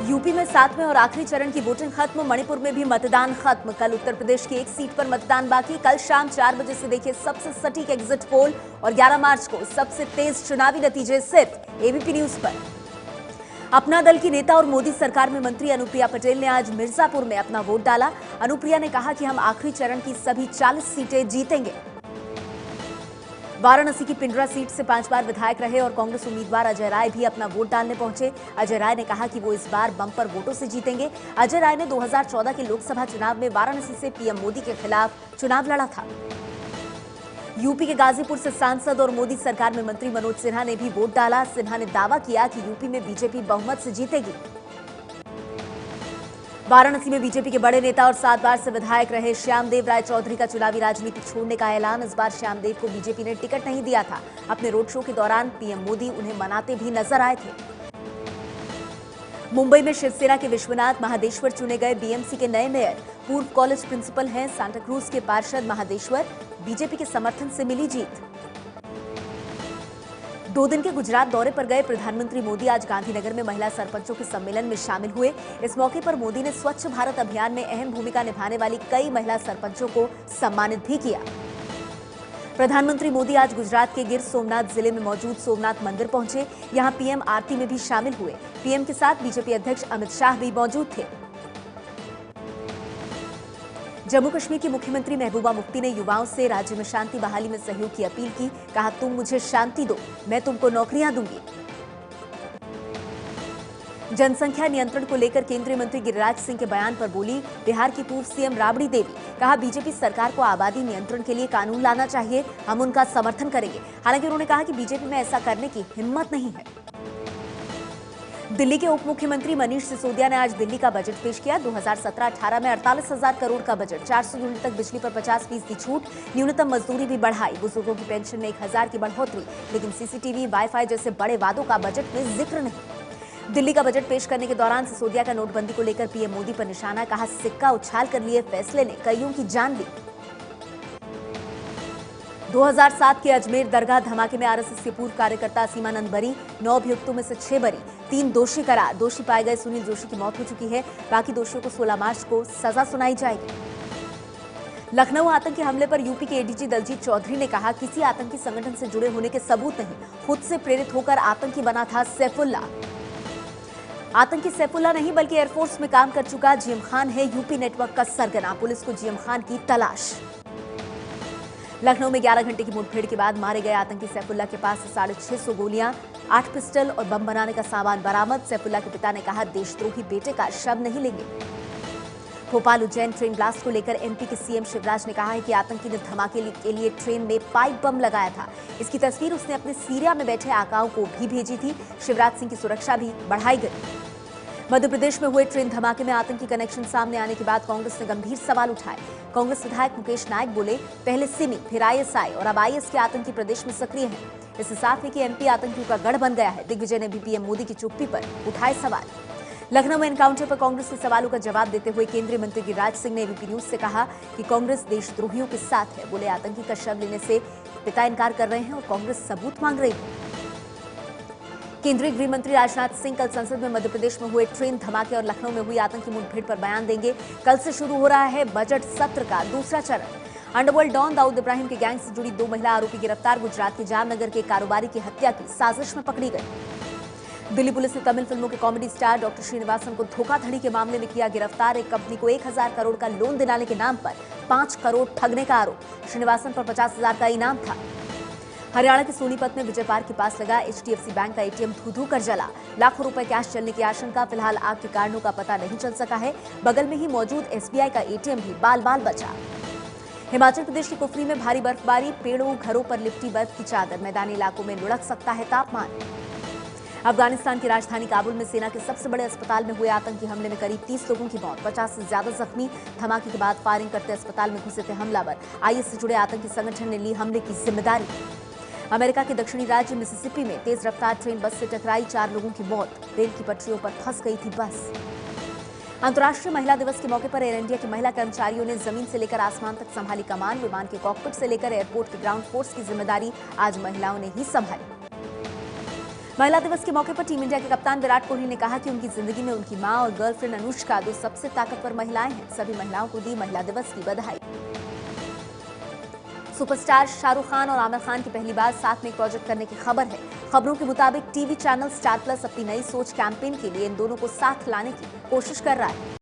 UP में 7वें और आखिरी चरण की वोटिंग खत्म। मणिपुर में भी मतदान खत्म। कल उत्तर प्रदेश की एक सीट पर मतदान बाकी। कल शाम 4 बजे से देखिए सबसे सटीक एग्जिट पोल और 11 मार्च को सबसे तेज चुनावी नतीजे सिर्फ एबीपी न्यूज पर। अपना दल की नेता और मोदी सरकार में मंत्री अनुप्रिया पटेल ने आज मिर्जापुर में अपना वोट डाला। अनुप्रिया ने कहा कि हम आखिरी चरण की सभी 40 सीटें जीतेंगे। वाराणसी की पिंडरा सीट से 5 बार विधायक रहे और कांग्रेस उम्मीदवार अजय राय भी अपना वोट डालने पहुंचे। अजय राय ने कहा कि वो इस बार बम्पर वोटों से जीतेंगे। अजय राय ने 2014 के लोकसभा चुनाव में वाराणसी से पीएम मोदी के खिलाफ चुनाव लड़ा था। यूपी के गाजीपुर से सांसद और मोदी सरकार में मंत्री मनोज सिन्हा ने भी वोट डाला। सिन्हा ने दावा किया कि यूपी में बीजेपी बहुमत से जीतेगी। वाराणसी में बीजेपी के बड़े नेता और 7 बार से विधायक रहे श्यामदेव राय चौधरी का चुनावी राजनीति छोड़ने का ऐलान। इस बार श्यामदेव को बीजेपी ने टिकट नहीं दिया था। अपने रोड शो के दौरान पीएम मोदी उन्हें मनाते भी नजर आए थे। मुंबई में शिवसेना के विश्वनाथ महादेश्वर चुने गए बीएमसी के नए मेयर। पूर्व कॉलेज प्रिंसिपल हैं सांता क्रूज के पार्षद महादेश्वर। बीजेपी के समर्थन से मिली जीत। 2 दिन के गुजरात दौरे पर गए प्रधानमंत्री मोदी आज गांधीनगर में महिला सरपंचों के सम्मेलन में शामिल हुए। इस मौके पर मोदी ने स्वच्छ भारत अभियान में अहम भूमिका निभाने वाली कई महिला सरपंचों को सम्मानित भी किया। प्रधानमंत्री मोदी आज गुजरात के गिर सोमनाथ जिले में मौजूद सोमनाथ मंदिर पहुंचे। यहां पीएम आरती में भी शामिल हुए। पीएम के साथ बीजेपी अध्यक्ष अमित शाह भी मौजूद थे। जम्मू कश्मीर की मुख्यमंत्री महबूबा मुफ्ती ने युवाओं से राज्य में शांति बहाली में सहयोग की अपील की। कहा, तुम मुझे शांति दो, मैं तुमको नौकरियां दूंगी। जनसंख्या नियंत्रण को लेकर केंद्रीय मंत्री गिरिराज सिंह के बयान पर बोली बिहार की पूर्व सीएम राबड़ी देवी। कहा, बीजेपी सरकार को आबादी नियंत्रण के लिए कानून लाना चाहिए, हम उनका समर्थन करेंगे। हालांकि उन्होंने कहा कि बीजेपी में ऐसा करने की हिम्मत नहीं है। दिल्ली के उप मुख्यमंत्री मनीष सिसोदिया ने आज दिल्ली का बजट पेश किया। 2017-18 में 48,000 करोड़ का बजट। 400 यूनिट तक बिजली पर 50% छूट। न्यूनतम मजदूरी भी बढ़ाई। बुजुर्गों की पेंशन में 1,000 की बढ़ोतरी। लेकिन सीसीटीवी, वाईफाई जैसे बड़े वादों का बजट में जिक्र नहीं। दिल्ली का बजट पेश करने के दौरान सिसोदिया का नोटबंदी को लेकर पीएम मोदी पर निशाना। कहा, सिक्का उछाल कर लिए फैसले ने कईयों की जान ली। 2007 के अजमेर दरगाह धमाके में आरएसएस के पूर्व कार्यकर्ता सीमानंद बरी। 9 अभियुक्तों में से 6 बरी, 3 दोषी करार। दोषी पाए गए सुनील जोशी की मौत हो चुकी है। बाकी दोषियों को 16 मार्च को सजा सुनाई जाएगी। लखनऊ आतंकी हमले पर यूपी के एडीजी दलजीत चौधरी ने कहा, किसी आतंकी संगठन से जुड़े होने के सबूत नहीं, खुद से प्रेरित होकर आतंकी बना था सैफुल्ला। आतंकी सैफुल्ला नहीं बल्कि एयरफोर्स में काम कर चुका जीएम खान है यूपी नेटवर्क का सरगना। पुलिस को जीएम खान की तलाश। लखनऊ में 11 घंटे की मुठभेड़ के बाद मारे गए आतंकी सैफुल्ला के पास से 650 गोलियां, 8 पिस्टल और बम बनाने का सामान बरामद। सैफुल्ला के पिता ने कहा, देशद्रोही बेटे का शव नहीं लेंगे। भोपाल उज्जैन ट्रेन ब्लास्ट को लेकर एमपी के सीएम शिवराज ने कहा है कि आतंकी ने धमाके के लिए ट्रेन में पाइप बम लगाया था। इसकी तस्वीर उसने अपने सीरिया में बैठे आकाओं को भी भेजी थी। शिवराज सिंह की सुरक्षा भी बढ़ाई गई। मध्य प्रदेश में हुए ट्रेन धमाके में आतंकी कनेक्शन सामने आने के बाद कांग्रेस ने गंभीर सवाल उठाए। कांग्रेस विधायक मुकेश नायक बोले, पहले सिमी, फिर आईएसआई और अब आईएस के आतंकी प्रदेश में सक्रिय हैं। इससे साफ है कि एमपी आतंकियों का गढ़ बन गया है। दिग्विजय ने भी पीएम मोदी की चुप्पी पर उठाए सवाल। लखनऊ में एनकाउंटर पर कांग्रेस के सवालों का जवाब देते हुए केंद्रीय मंत्री गिरिराज सिंह ने एबीपी न्यूज से कहा कि कांग्रेस देशद्रोहियों के साथ है। बोले, आतंकी का शव लेने से पिता इनकार कर रहे हैं और कांग्रेस सबूत मांग रही है। केंद्रीय गृह मंत्री राजनाथ सिंह कल संसद में मध्य प्रदेश में हुए ट्रेन धमाके और लखनऊ में हुई आतंकी मुठभेड़ पर बयान देंगे। कल से शुरू हो रहा है बजट सत्र का दूसरा चरण। अंडरवर्ल्ड डॉन दाऊद इब्राहिम के गैंग से जुड़ी 2 महिला आरोपी गिरफ्तार। गुजरात के जामनगर के कारोबारी की हत्या की साजिश में पकड़ी गई। दिल्ली पुलिस ने तमिल फिल्मों के कॉमेडी स्टार डॉक्टर श्रीनिवासन को धोखाधड़ी के मामले में किया गिरफ्तार। एक कंपनी को 1,000 करोड़ का लोन दिलाने के नाम पर 5 करोड़ ठगने का आरोप। श्रीनिवासन पर 50,000 का इनाम था। हरियाणा के सोनीपत में विजय पार्क के पास लगा एचडीएफसी बैंक का एटीएम धू-धू कर जला। लाखों रुपए कैश जलने की आशंका। फिलहाल आग के कारणों का पता नहीं चल सका है। बगल में ही मौजूद एसबीआई का एटीएम भी बाल-बाल बचा। हिमाचल प्रदेश की कुफरी में भारी बर्फबारी। पेड़ों, घरों पर लिपटी बर्फ की चादर। मैदानी इलाकों में लुढ़क सकता है तापमान। अफगानिस्तान की राजधानी काबुल में सेना के सबसे बड़े अस्पताल में हुए आतंकी हमले में करीब 30 लोगों की मौत, 50 से ज्यादा जख्मी। धमाके के बाद फायरिंग करते अस्पताल में घुसे थे हमलावर। आईएस से जुड़े आतंकी संगठन ने ली हमले की जिम्मेदारी। अमेरिका के दक्षिणी राज्य मिसिसिपी में तेज रफ्तार ट्रेन बस से टकराई, 4 लोगों की मौत। रेल की पटरियों पर फंस गई थी बस। अंतर्राष्ट्रीय महिला दिवस के मौके पर एयर इंडिया की महिला कर्मचारियों ने जमीन से लेकर आसमान तक संभाली कमान। विमान के कॉकपिट से लेकर एयरपोर्ट की ग्राउंड फोर्स की जिम्मेदारी आज महिलाओं ने ही संभाली। महिला दिवस के मौके पर टीम इंडिया के कप्तान विराट कोहली ने कहा कि उनकी जिंदगी में उनकी मां और गर्लफ्रेंड अनुष्का दो सबसे ताकतवर महिलाएं हैं। सभी महिलाओं को दी महिला दिवस की बधाई। सुपरस्टार शाहरुख खान और आमिर खान की पहली बार साथ में एक प्रोजेक्ट करने की खबर है। खबरों के मुताबिक टीवी चैनल स्टार प्लस अपनी नई सोच कैंपेन के लिए इन दोनों को साथ लाने की कोशिश कर रहा है।